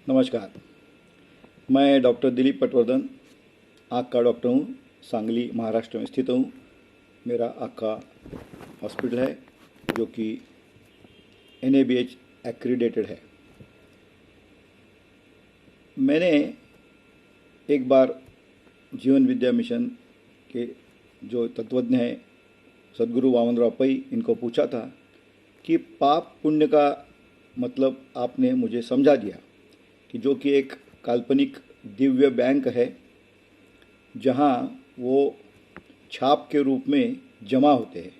नमस्कार। मैं डॉक्टर दिलीप पटवर्धन आँख का डॉक्टर हूँ। सांगली महाराष्ट्र में स्थित हूँ। मेरा आँख का हॉस्पिटल है जो कि NABH एक्रीडेटेड है। मैंने एक बार जीवन विद्या मिशन के जो तत्वज्ञ हैं सद्गुरु वामनराव पै, इनको पूछा था कि पाप पुण्य का मतलब आपने मुझे समझा दिया कि जो कि एक काल्पनिक दिव्य बैंक है जहाँ वो छाप के रूप में जमा होते हैं।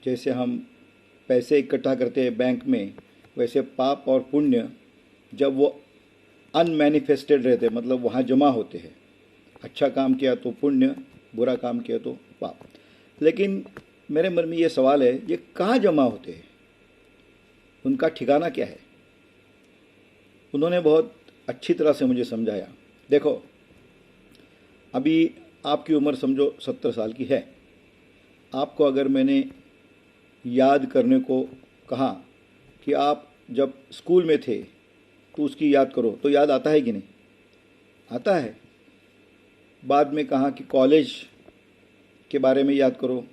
जैसे हम पैसे इकट्ठा करते हैं बैंक में, वैसे पाप और पुण्य जब वो अनमैनिफेस्टेड रहते हैं मतलब वहाँ जमा होते हैं। अच्छा काम किया तो पुण्य, बुरा काम किया तो पाप। लेकिन मेरे मन में ये सवाल है, ये कहाँ जमा होते हैं, उनका ठिकाना क्या है? उन्होंने बहुत अच्छी तरह से मुझे समझाया। देखो, अभी आपकी उम्र समझो 70 साल की है। आपको अगर मैंने याद करने को कहा कि आप जब स्कूल में थे तो उसकी याद करो, तो याद आता है कि नहीं? आता है। बाद में कहा कि कॉलेज के बारे में याद करो,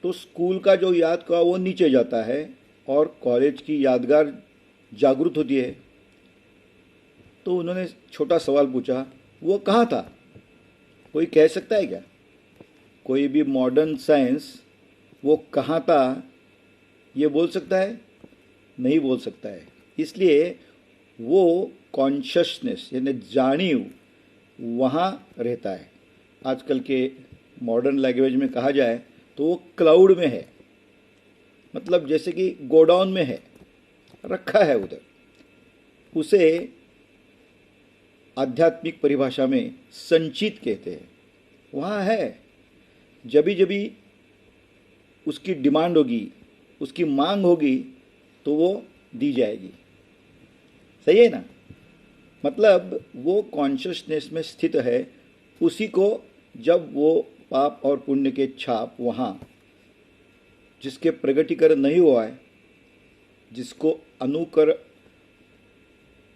तो स्कूल का जो याद का वो नीचे जाता है और कॉलेज की यादगार जागृत होती है। तो उन्होंने छोटा सवाल पूछा, वो कहाँ था? कोई कह सकता है क्या? कोई भी मॉडर्न साइंस वो कहाँ था ये बोल सकता है? नहीं बोल सकता है। इसलिए वो कॉन्शसनेस यानी जानिव वहाँ रहता है। आजकल के मॉडर्न लैंग्वेज में कहा जाए तो वो क्लाउड में है, मतलब जैसे कि गोडाउन में है, रखा है उधर। उसे आध्यात्मिक परिभाषा में संचित कहते हैं। वहाँ है। जभी जभी उसकी डिमांड होगी, उसकी मांग होगी तो वो दी जाएगी। सही है ना? मतलब वो कॉन्शियसनेस में स्थित है। उसी को जब वो पाप और पुण्य के छाप वहाँ जिसके प्रगटीकरण नहीं हुआ है, जिसको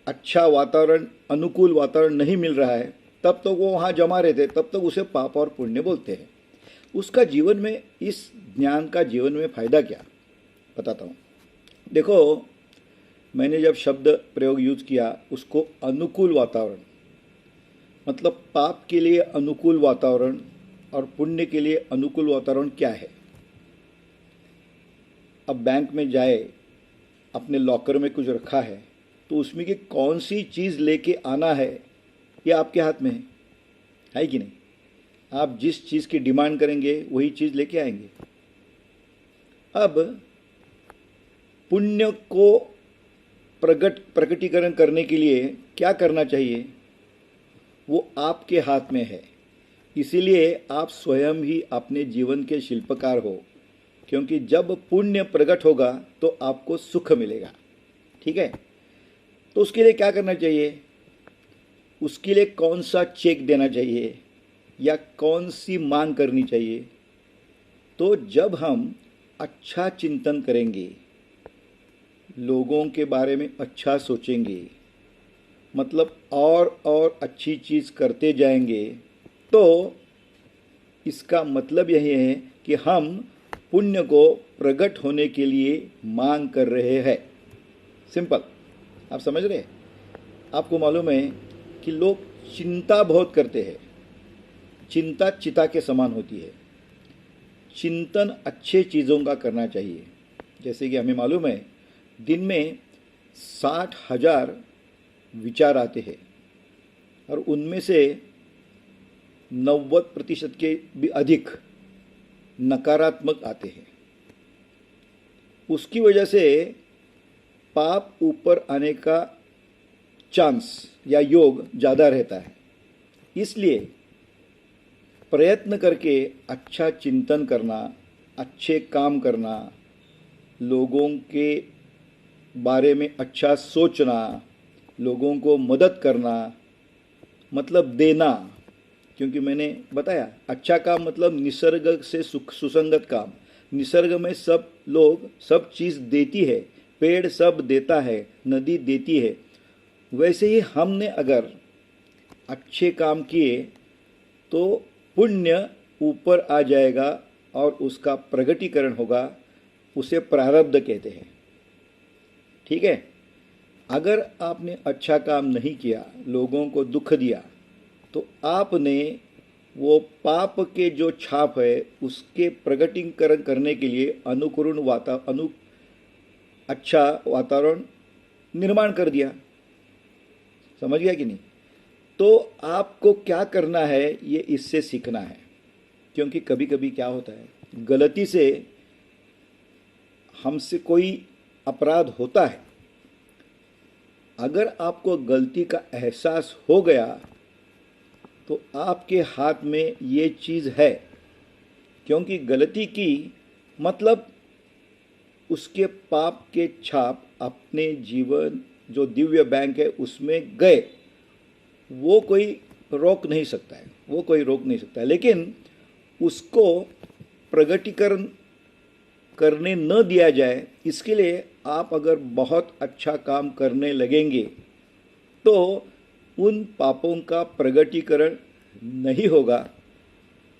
अच्छा वातावरण, अनुकूल वातावरण नहीं मिल रहा है, तब तक वो वहाँ जमा रहते, तब तक उसे पाप और पुण्य बोलते हैं। उसका जीवन में, इस ज्ञान का जीवन में फ़ायदा क्या, बताता हूँ। देखो, मैंने जब शब्द प्रयोग यूज किया उसको अनुकूल वातावरण, मतलब पाप के लिए अनुकूल वातावरण और पुण्य के लिए अनुकूल वातावरण क्या है? अब बैंक में जाए, अपने लॉकर में कुछ रखा है तो उसमें की कौन सी चीज़ लेके आना है ये आपके हाथ में है कि नहीं? आप जिस चीज़ की डिमांड करेंगे वही चीज़ लेके आएंगे। अब पुण्य को प्रकटीकरण करने के लिए क्या करना चाहिए वो आपके हाथ में है। इसीलिए आप स्वयं ही अपने जीवन के शिल्पकार हो, क्योंकि जब पुण्य प्रकट होगा तो आपको सुख मिलेगा। ठीक है? तो उसके लिए क्या करना चाहिए? उसके लिए कौन सा चेक देना चाहिए या कौन सी मांग करनी चाहिए? तो जब हम अच्छा चिंतन करेंगे, लोगों के बारे में अच्छा सोचेंगे, मतलब और अच्छी चीज़ करते जाएंगे, तो इसका मतलब यही है कि हम पुण्य को प्रकट होने के लिए मांग कर रहे हैं। सिंपल। आप समझ रहे हैं? आपको मालूम है कि लोग चिंता बहुत करते हैं। चिंता चिता के समान होती है। चिंतन अच्छे चीज़ों का करना चाहिए। जैसे कि हमें मालूम है दिन में 60,000 विचार आते हैं और उनमें से 90% के भी अधिक नकारात्मक आते हैं। उसकी वजह से पाप ऊपर आने का चांस या योग ज़्यादा रहता है। इसलिए प्रयत्न करके अच्छा चिंतन करना, अच्छे काम करना, लोगों के बारे में अच्छा सोचना, लोगों को मदद करना, मतलब देना। क्योंकि मैंने बताया अच्छा काम मतलब निसर्ग से सुसंगत काम। निसर्ग में सब लोग सब चीज़ देती है। पेड़ सब देता है, नदी देती है, वैसे ही हमने अगर अच्छे काम किए तो पुण्य ऊपर आ जाएगा और उसका प्रगटीकरण होगा, उसे प्रारब्ध कहते हैं। ठीक है। अगर आपने अच्छा काम नहीं किया, लोगों को दुख दिया, तो आपने वो पाप के जो छाप है उसके प्रगटीकरण करने के लिए अच्छा वातावरण निर्माण कर दिया। समझ गया कि नहीं? तो आपको क्या करना है, ये इससे सीखना है। क्योंकि कभी कभी क्या होता है, गलती से हमसे कोई अपराध होता है। अगर आपको गलती का एहसास हो गया तो आपके हाथ में ये चीज़ है। क्योंकि गलती की मतलब उसके पाप के छाप अपने जीवन जो दिव्य बैंक है उसमें गए, वो कोई रोक नहीं सकता है, वो कोई रोक नहीं सकता है। लेकिन उसको प्रगटीकरण करने न दिया जाए, इसके लिए आप अगर बहुत अच्छा काम करने लगेंगे तो उन पापों का प्रगटीकरण नहीं होगा,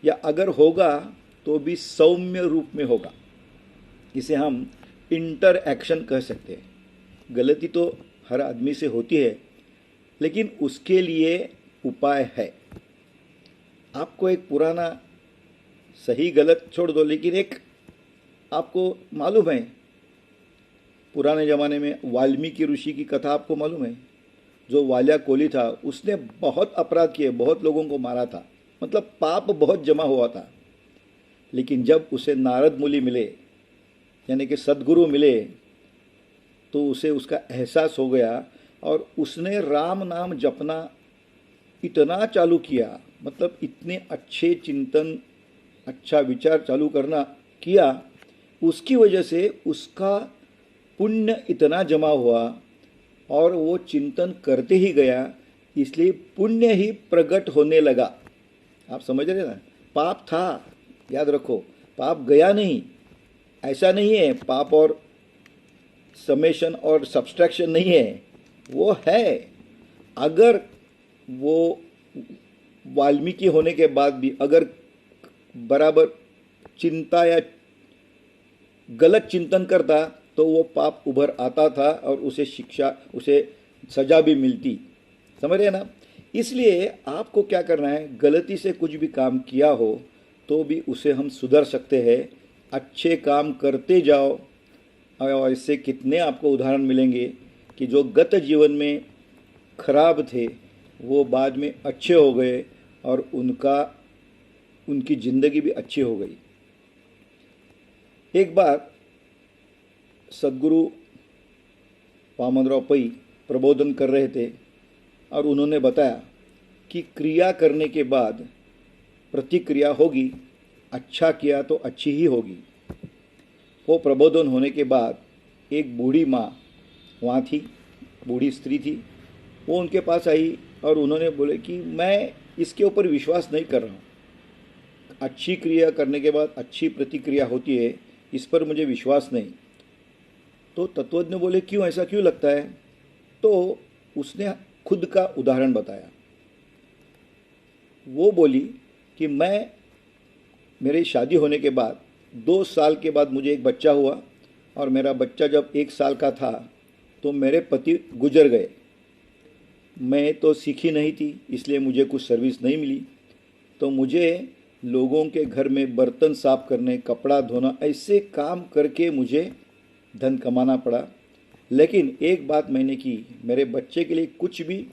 या अगर होगा तो भी सौम्य रूप में होगा। इसे हम इंटर एक्शन कह सकते हैं। गलती तो हर आदमी से होती है, लेकिन उसके लिए उपाय है। आपको एक पुराना, सही गलत छोड़ दो, लेकिन एक आपको मालूम है, पुराने ज़माने में वाल्मीकि ऋषि की कथा आपको मालूम है। जो वाल्या कोली था, उसने बहुत अपराध किए, बहुत लोगों को मारा था, मतलब पाप बहुत जमा हुआ था। लेकिन जब उसे नारद मुनि मिले, यानी कि सद्गुरु मिले, तो उसे उसका एहसास हो गया और उसने राम नाम जपना इतना चालू किया, मतलब इतने अच्छे चिंतन, अच्छा विचार चालू करना किया, उसकी वजह से उसका पुण्य इतना जमा हुआ और वो चिंतन करते ही गया, इसलिए पुण्य ही प्रकट होने लगा। आप समझ रहे ना? पाप था, याद रखो, पाप गया नहीं। ऐसा नहीं है पाप और समेशन और सब्सट्रैक्शन नहीं है, वो है। अगर वो वाल्मीकि होने के बाद भी अगर बराबर चिंता या गलत चिंतन करता तो वो पाप उभर आता था और उसे शिक्षा, उसे सजा भी मिलती। समझ रहे ना? इसलिए आपको क्या करना है, गलती से कुछ भी काम किया हो तो भी उसे हम सुधर सकते हैं। अच्छे काम करते जाओ, और इससे कितने आपको उदाहरण मिलेंगे कि जो गत जीवन में खराब थे वो बाद में अच्छे हो गए और उनकी ज़िंदगी भी अच्छी हो गई। एक बार सदगुरु वामनराव पै प्रबोधन कर रहे थे और उन्होंने बताया कि क्रिया करने के बाद प्रतिक्रिया होगी, अच्छा किया तो अच्छी ही होगी। वो प्रबोधन होने के बाद एक बूढ़ी माँ वहाँ थी, बूढ़ी स्त्री थी, वो उनके पास आई और उन्होंने बोले कि मैं इसके ऊपर विश्वास नहीं कर रहा हूँ, अच्छी क्रिया करने के बाद अच्छी प्रतिक्रिया होती है, इस पर मुझे विश्वास नहीं। तो तत्वज्ञ बोले क्यों, ऐसा क्यों लगता है? तो उसने खुद का उदाहरण बताया। वो बोली कि मेरी शादी होने के बाद 2 साल के बाद मुझे एक बच्चा हुआ और मेरा बच्चा जब 1 साल का था तो मेरे पति गुजर गए। मैं तो सीखी नहीं थी, इसलिए मुझे कुछ सर्विस नहीं मिली, तो मुझे लोगों के घर में बर्तन साफ करने, कपड़ा धोना, ऐसे काम करके मुझे धन कमाना पड़ा। लेकिन एक बात मैंने की, मेरे बच्चे के लिए कुछ भी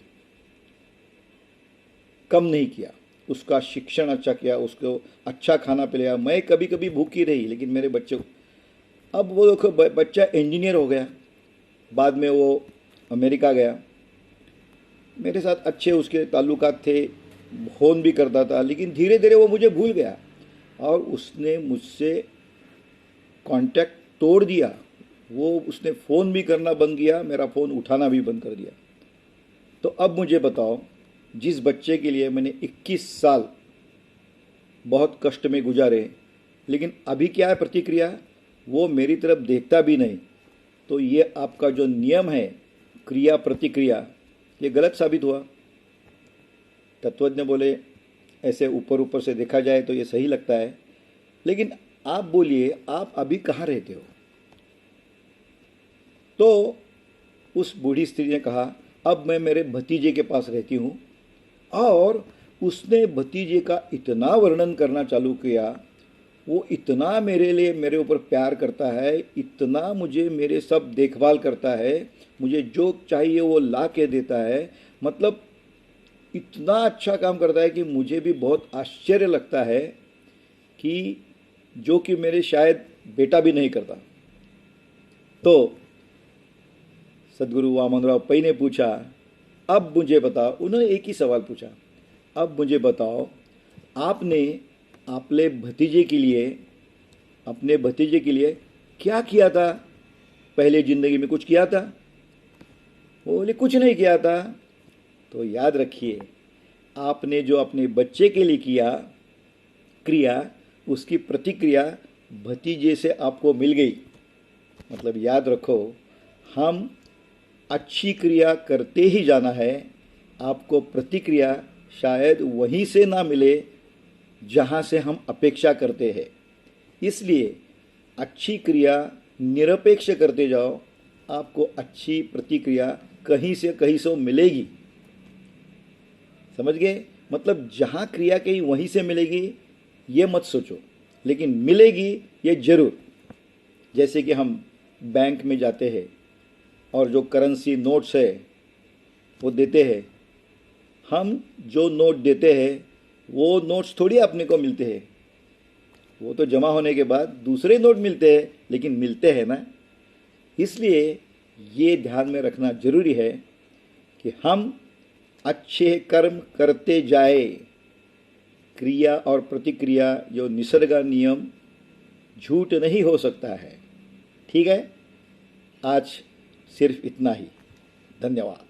कम नहीं किया, उसका शिक्षण अच्छा किया, उसको अच्छा खाना पिलाया। मैं कभी कभी भूखी रही, लेकिन मेरे बच्चे को, अब वो देखो बच्चा इंजीनियर हो गया, बाद में वो अमेरिका गया, मेरे साथ अच्छे उसके ताल्लुकात थे, फ़ोन भी करता था, लेकिन धीरे धीरे वो मुझे भूल गया और उसने मुझसे कांटेक्ट तोड़ दिया। वो उसने फ़ोन भी करना बंद किया, मेरा फ़ोन उठाना भी बंद कर दिया। तो अब मुझे बताओ, जिस बच्चे के लिए मैंने 21 साल बहुत कष्ट में गुजारे, लेकिन अभी क्या है प्रतिक्रिया, वो मेरी तरफ देखता भी नहीं। तो ये आपका जो नियम है क्रिया प्रतिक्रिया, ये गलत साबित हुआ। तत्वज्ञ बोले ऐसे ऊपर ऊपर से देखा जाए तो ये सही लगता है, लेकिन आप बोलिए आप अभी कहाँ रहते हो? तो उस बूढ़ी स्त्री ने कहा, अब मैं मेरे भतीजे के पास रहती हूँ। और उसने भतीजे का इतना वर्णन करना चालू किया, वो इतना मेरे लिए मेरे ऊपर प्यार करता है, इतना मुझे मेरे सब देखभाल करता है, मुझे जो चाहिए वो ला के देता है, मतलब इतना अच्छा काम करता है कि मुझे भी बहुत आश्चर्य लगता है कि जो कि मेरे शायद बेटा भी नहीं करता। तो सदगुरु वामनराव पै ने पूछा, अब मुझे बताओ, उन्होंने एक ही सवाल पूछा, अब मुझे बताओ आपने अपने भतीजे के लिए क्या किया था? पहले ज़िंदगी में कुछ किया था? वो बोले कुछ नहीं किया था। तो याद रखिए, आपने जो अपने बच्चे के लिए किया क्रिया, उसकी प्रतिक्रिया भतीजे से आपको मिल गई। मतलब याद रखो, हम अच्छी क्रिया करते ही जाना है, आपको प्रतिक्रिया शायद वहीं से ना मिले जहाँ से हम अपेक्षा करते हैं। इसलिए अच्छी क्रिया निरपेक्ष करते जाओ, आपको अच्छी प्रतिक्रिया कहीं से मिलेगी। समझ गए? मतलब जहाँ क्रिया कहीं वहीं से मिलेगी ये मत सोचो, लेकिन मिलेगी ये जरूर। जैसे कि हम बैंक में जाते हैं और जो करेंसी नोट्स है वो देते हैं, हम जो नोट देते हैं वो नोट्स थोड़ी अपने को मिलते हैं, वो तो जमा होने के बाद दूसरे नोट मिलते हैं, लेकिन मिलते हैं ना। इसलिए ये ध्यान में रखना जरूरी है कि हम अच्छे कर्म करते जाए, क्रिया और प्रतिक्रिया जो निसर्ग नियम झूठ नहीं हो सकता है। ठीक है, आज सिर्फ इतना ही। धन्यवाद।